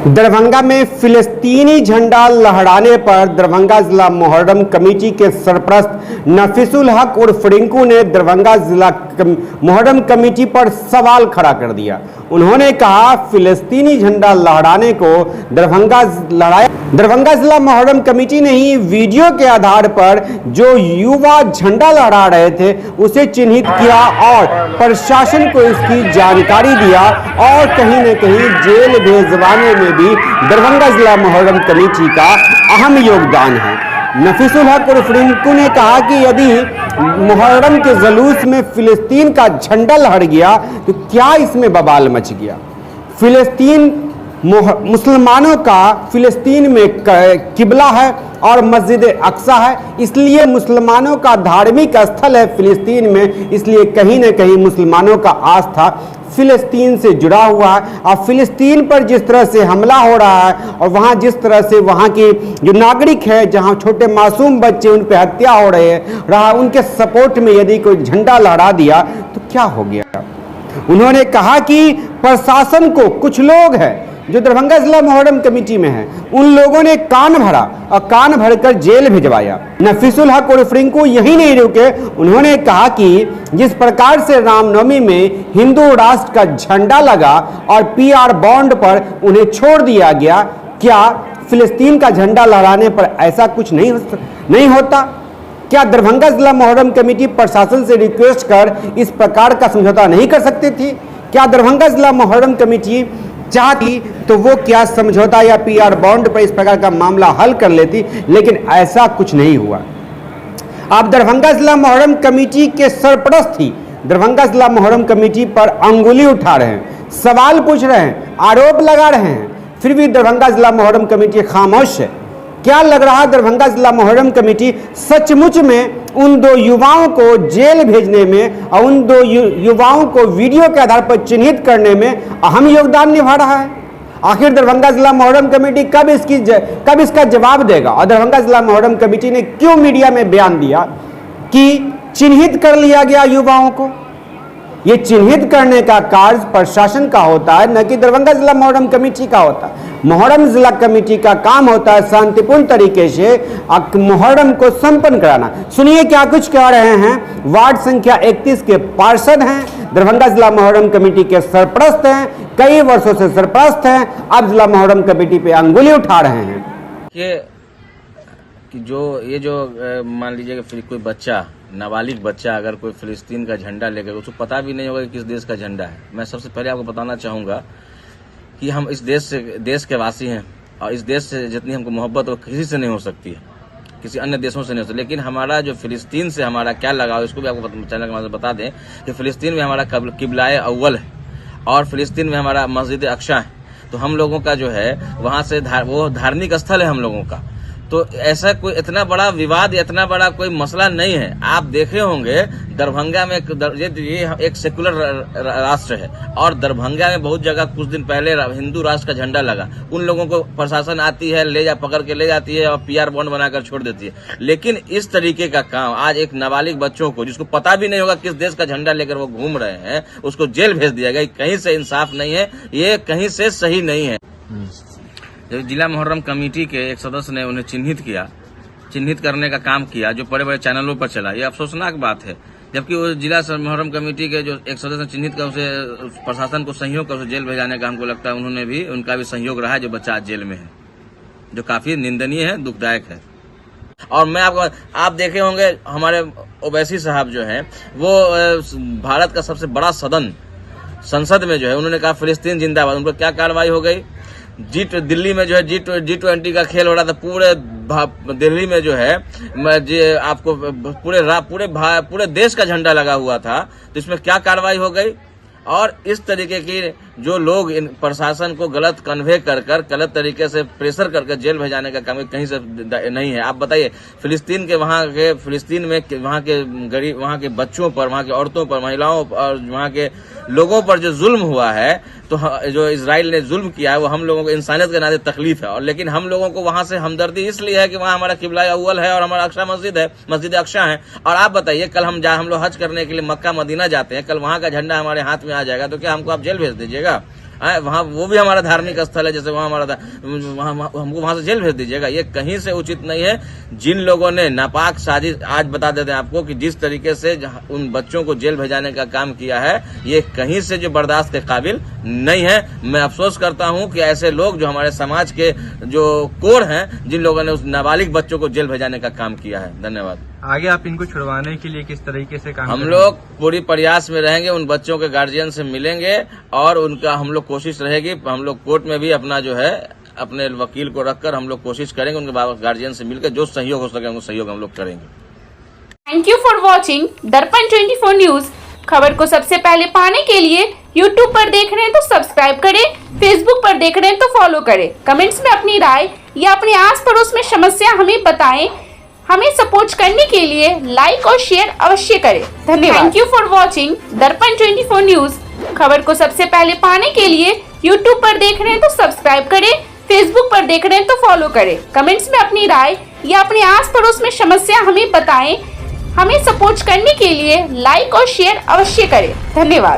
दरभंगा में फिलिस्तीनी झंडा लहराने पर दरभंगा जिला मुहर्रम कमेटी के सरपरस्त नफीसुल हक उर्फ रिंकू ने दरभंगा जिला मुहर्रम कमेटी पर सवाल खड़ा कर दिया। उन्होंने कहा, फिलिस्तीनी झंडा लहराने को दरभंगा जिला मुहर्रम कमेटी ने ही वीडियो के आधार पर जो युवा झंडा लहरा रहे थे उसे चिन्हित किया और प्रशासन को इसकी जानकारी दिया और कहीं न कहीं जेल भेजवाने में भी दरभंगा जिला मुहर्रम कमेटी का अहम योगदान है। नफीसुल हक उर्फ रिंकू ने कहा कि यदि मुहर्रम के जुलूस में फिलिस्तीन का झंडा लहर गया तो क्या इसमें बवाल मच गया। फिलिस्तीन मुसलमानों का फिलिस्तीन में किबला है और मस्जिद अक्सा है, इसलिए मुसलमानों का धार्मिक स्थल है फिलिस्तीन में, इसलिए कहीं न कहीं मुसलमानों का आस्था फिलिस्तीन से जुड़ा हुआ है। और फिलिस्तीन पर जिस तरह से हमला हो रहा है और वहाँ जिस तरह से वहाँ की जो नागरिक है, जहाँ छोटे मासूम बच्चे उन पर हत्या हो रहा उनके सपोर्ट में यदि कोई झंडा लहरा दिया तो क्या हो गया। उन्होंने कहा कि प्रशासन को कुछ लोग हैं जो दरभंगा जिला मुहर्रम कमेटी में है, उन लोगों ने कान भरा और कान भरकर जेल भिजवाया। नफीसुल हक उर्फ रिंकू यही नहीं रुके, उन्होंने कहा कि जिस प्रकार से रामनवमी में हिंदू राष्ट्र का झंडा लगा और पीआर बॉन्ड पर उन्हें छोड़ दिया गया, क्या फिलिस्तीन का झंडा लहराने पर ऐसा कुछ नहीं होता। क्या दरभंगा जिला मुहर्रम कमेटी प्रशासन से रिक्वेस्ट कर इस प्रकार का समझौता नहीं कर सकती थी। क्या दरभंगा जिला मुहर्रम कमेटी चाहती तो वो क्या समझौता या पीआर बॉन्ड पर इस प्रकार का मामला हल कर लेती, लेकिन ऐसा कुछ नहीं हुआ। आप दरभंगा जिला मुहर्रम कमेटी के सरपरस्त ही दरभंगा जिला मुहर्रम कमेटी पर अंगुली उठा रहे हैं, सवाल पूछ रहे हैं, आरोप लगा रहे हैं, फिर भी दरभंगा जिला मुहर्रम कमेटी खामोश है। क्या लग रहा है दरभंगा जिला मुहर्रम कमेटी सचमुच में उन दो युवाओं को जेल भेजने में और उन दो युवाओं को वीडियो के आधार पर चिन्हित करने में अहम योगदान निभा रहा है। आखिर दरभंगा जिला मुहर्रम कमेटी कब इसका जवाब देगा और दरभंगा जिला मुहर्रम कमेटी ने क्यों मीडिया में बयान दिया कि चिन्हित कर लिया गया युवाओं को। ये चिन्हित करने का कार्य प्रशासन का होता है, न कि दरभंगा जिला मुहर्रम कमेटी का होता है। मुहर्रम जिला कमेटी का काम होता है शांतिपूर्ण तरीके से मुहर्रम को संपन्न कराना। सुनिए क्या कुछ कह रहे हैं। वार्ड संख्या 31 के पार्षद हैं, दरभंगा जिला मुहर्रम कमेटी के सरपरस्त हैं, कई वर्षों से सरपरस्त हैं, अब जिला मुहर्रम कमेटी पे अंगुली उठा रहे हैं। कि जो मान लीजिए फिर कोई बच्चा, नाबालिग बच्चा अगर कोई फिलिस्तीन का झंडा लेकर, उसको पता भी नहीं होगा कि किस देश का झंडा है। मैं सबसे पहले आपको बताना चाहूंगा कि हम इस देश के वासी हैं और इस देश से जितनी हमको मोहब्बत वो किसी से नहीं हो सकती है, किसी अन्य देशों से नहीं हो सकती। लेकिन हमारा जो फिलिस्तीन से हमारा क्या लगाव, इसको भी आपको चैनल के माध्यम से बता दें कि फिलिस्तीन में हमारा किबलाए अव्वल है और फिलिस्तीन में हमारा मस्जिद अक्सा है। तो हम लोगों का जो है वहां से वो धार्मिक स्थल है हम लोगों का। तो ऐसा कोई इतना बड़ा विवाद, इतना बड़ा कोई मसला नहीं है। आप देखे होंगे दरभंगा में ये एक सेकुलर राष्ट्र है और दरभंगा में बहुत जगह कुछ दिन पहले हिंदू राष्ट्र का झंडा लगा। उन लोगों को प्रशासन आती है, पकड़ के ले जाती है और पीआर बॉन्ड बनाकर छोड़ देती है। लेकिन इस तरीके का काम आज एक नाबालिग बच्चों को, जिसको पता भी नहीं होगा किस देश का झंडा लेकर वो घूम रहे हैं, उसको जेल भेज दिया गया, कहीं से इंसाफ नहीं है, ये कहीं से सही नहीं है। जब जिला मुहर्रम कमेटी के एक सदस्य ने उन्हें चिन्हित करने का काम किया, जो बड़े बड़े चैनलों पर चला, ये अफसोसनाक बात है। जबकि वो जिला मुहर्रम कमेटी के जो एक सदस्य चिन्हित कर उसे प्रशासन को सहयोग कर उसे जेल भेजाने का हमको लगता है उनका भी सहयोग रहा है, जो बच्चा आज जेल में है, जो काफी निंदनीय है, दुखदायक है। और आप देखे होंगे हमारे ओवैसी साहब जो है वो भारत का सबसे बड़ा संसद में जो है उन्होंने कहा फिलिस्तीन जिंदाबाद। उनको क्या कार्रवाई हो गई। दिल्ली में जो है G20 का खेल हो रहा था, पूरे दिल्ली में जो है आपको पूरे देश का झंडा लगा हुआ था, तो इसमें क्या कार्रवाई हो गई। और इस तरीके की जो लोग इन प्रशासन को गलत कन्वे कर गलत तरीके से प्रेशर करके जेल भेजाने का काम कहीं से नहीं है। आप बताइए फिलिस्तीन में वहाँ के गरीब, वहाँ के बच्चों पर, वहाँ की औरतों पर, महिलाओं और वहाँ के लोगों पर जो जुल्म हुआ है, तो जो इजराइल ने जुल्म किया है, वो हम लोगों को इंसानियत के नाते तकलीफ है। और लेकिन हम लोगों को वहां से हमदर्दी इसलिए है कि वहां हमारा किबला अव्वल है और हमारा अक्सा मस्जिद है, मस्जिद अक्सा है। और आप बताइए कल हम लोग हज करने के लिए मक्का मदीना जाते हैं, कल वहां का झंडा हमारे हाथ में आ जाएगा तो क्या हमको आप जेल भेज दीजिएगा। वहाँ वो भी हमारा धार्मिक स्थल है, जैसे वहाँ हमारा हमको वहाँ से जेल भेज दीजिएगा? ये कहीं से उचित नहीं है। जिन लोगों ने नापाक साजिश, आज बता देते हैं आपको कि जिस तरीके से उन बच्चों को जेल भेजाने का काम किया है, ये कहीं से जो बर्दाश्त के काबिल नहीं है। मैं अफसोस करता हूँ कि ऐसे लोग जो हमारे समाज के जो कोर हैं, जिन लोगों ने उस नाबालिग बच्चों को जेल भेजाने का काम किया है। धन्यवाद। आगे आप इनको छुड़वाने के लिए किस तरीके से काम हम करेंगे? लोग पूरी प्रयास में रहेंगे, उन बच्चों के गार्जियन से मिलेंगे और उनका हम लोग कोशिश रहेगी, हम लोग कोर्ट में भी अपना जो है अपने वकील को रखकर हम लोग कोशिश करेंगे उनके गार्जियन से मिलकर जो सहयोग हो सके वो सहयोग हम लोग करेंगे। थैंक यू फॉर वॉचिंग दर्पण 24 न्यूज। खबर को सबसे पहले पाने के लिए YouTube पर देख रहे हैं तो सब्सक्राइब करें, Facebook पर देख रहे हैं तो फॉलो करें। कमेंट्स में अपनी राय या अपने आस पड़ोस में समस्या हमें बताएं। हमें सपोर्ट करने के लिए लाइक और शेयर अवश्य करें। धन्यवाद। थैंक यू फॉर वॉचिंग दर्पण 24 न्यूज। खबर को सबसे पहले पाने के लिए YouTube पर देख रहे हैं तो सब्सक्राइब करें, Facebook पर देख रहे हैं तो फॉलो करें। कमेंट्स में अपनी राय या अपने आस पड़ोस में समस्या हमें बताएं। हमें सपोर्ट करने के लिए लाइक और शेयर अवश्य करें। धन्यवाद।